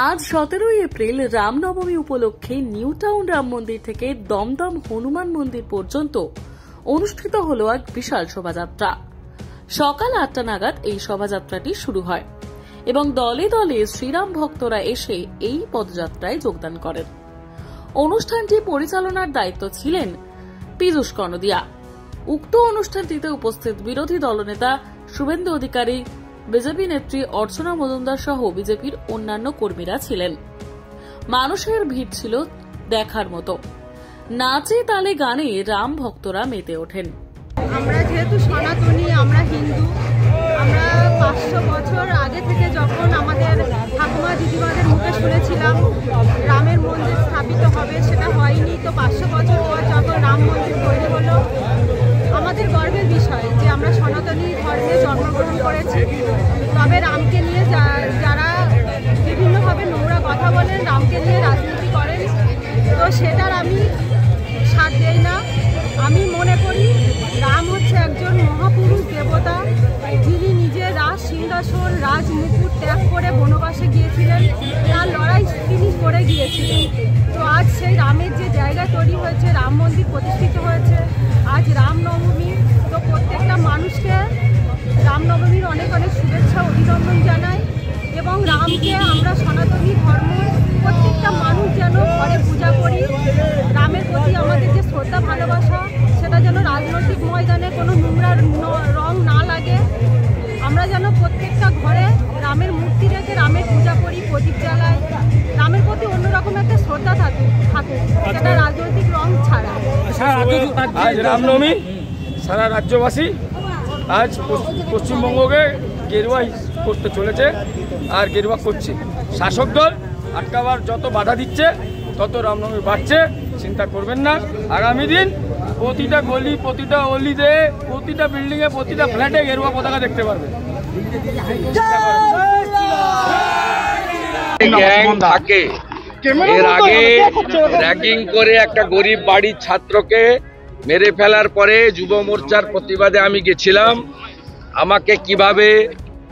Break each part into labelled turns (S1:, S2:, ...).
S1: আজ 17 এপ্রিল রামনবমী উপলক্ষে new town Ram মন্দির থেকে দমদম হনুমান মন্দির পর্যন্ত অনুষ্ঠিত হল এক বিশাল শোভাযাত্রা। সকাল 8টা নাগাদ এই শোভাযাত্রাটি শুরু হয় এবং দলে দলে শ্রীরাম ভক্তরা এসে এই পদযাত্রায় যোগদান করেন। অনুষ্ঠানটি পরিচালনার দায়িত্ব ছিলেন পীযূষ কনোদিয়া। উক্ত অনুষ্ঠানটিতে উপস্থিত বিরোধী দলনেতা শুভেন্দু অধিকারী, বিজেপি নেত্রী অর্চনা মজুমদার সহ বিজেপির অন্যান্য কর্মীরা ছিলেন। মানুষের ভিড় ছিল দেখার মতো। নাচে তালে গানে রাম ভক্তরা মেতে ওঠেন।
S2: আমরা যেহেতু সনাতনী, আমরা হিন্দু, আমরা 500 বছর আগে থেকে যখন আমাদের ঠাকুমা দিদিমাদের মুখে শুনেছিলাম রামের মন্দির স্থাপিত হবে, সেটা হয়নি। তো 500 বছর পর যখন রাম মন্দির তৈরি হলো, আমাদের গর্বের বিষয় যে আমরা সনাতনী ধর্মে জন্মগ্রহণ করেছি। তবে রামকে নিয়ে যারা বিভিন্নভাবে নোংরা কথা বলেন, রামকে নিয়ে রাজনীতি করেন, তো সেটার আমি সাথ দেই না। আমি মনে করি রাম হচ্ছে একজন মহাপুরুষ দেবতা, যিনি নিজের রাজ সিংহাসন, রাজ মুকুট ত্যাগ করে বনবাসে গিয়েছিলেন। তার লড়াই তিনি করে গিয়েছিলেন। তো আজ সেই রামের যে জায়গা তৈরি হয়েছে, রাম মন্দির প্রতিষ্ঠিত হয়েছে, আজ রামনবমী। তো প্রত্যেকটা মানুষকে রামনবমীর অনেক অনেক শুভেচ্ছা অভিনন্দন জানাই এবং রামকে আমরা সনাতনী ধর্ম প্রত্যেকটা মানুষ যেন ঘরে পূজা করি। রামের প্রতি আমাদের যে শ্রদ্ধা ভালোবাসা, সেটা যেন রাজনৈতিক ময়দানে কোনো নোংরা রং না লাগে। আমরা যেন প্রত্যেকটা ঘরে রামের মূর্তি রেখে রামের পূজা করি, প্রদীপ জ্বালাই, রামের প্রতি অন্যরকম একটা শ্রদ্ধা থাকুক, সেটা রাজনৈতিক রং ছাড়া।
S3: আজ রামনবমী, সারা রাজ্যবাসী আজ পশ্চিমবঙ্গকে গেরুয়া করতে চলেছে আর গেরুয়া করছে। শাসক দল আটকাবার যত বাধা দিচ্ছে তত রামনবমী বাড়ছে। চিন্তা করবেন না, আগামী দিন প্রতিটা গলি, প্রতিটা অলিতে, প্রতিটা বিল্ডিংয়ে, প্রতিটা ফ্ল্যাটে গেরুয়া পতাকা দেখতে পারবেন।
S4: থাকে এর আগে র্যাগিং করে একটা গরিব বাড়ির ছাত্রকে মেরে ফেলার পরে যুব মোর্চার প্রতিবাদে আমি গেছিলাম। আমাকে কিভাবে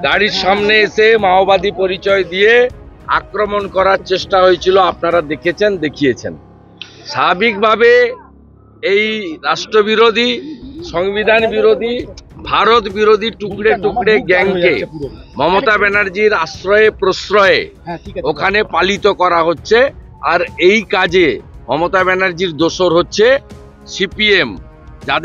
S4: গাড়ির সামনে এসে মাওবাদী পরিচয় দিয়ে আক্রমণ করার চেষ্টা হয়েছিল আপনারা দেখেছেন, দেখিয়েছেন। স্বাভাবিকভাবে এই রাষ্ট্রবিরোধী, সংবিধান বিরোধী, ভারত বিরোধী টুকরে টুকরে গ্যাংকে মমতা ব্যানার্জির আশ্রয়ে প্রশ্রয়ে ওখানে পালিত করা হচ্ছে। আর এই কাজে মমতা ব্যানার্জির দোসর হচ্ছে সিপিএম, যাদের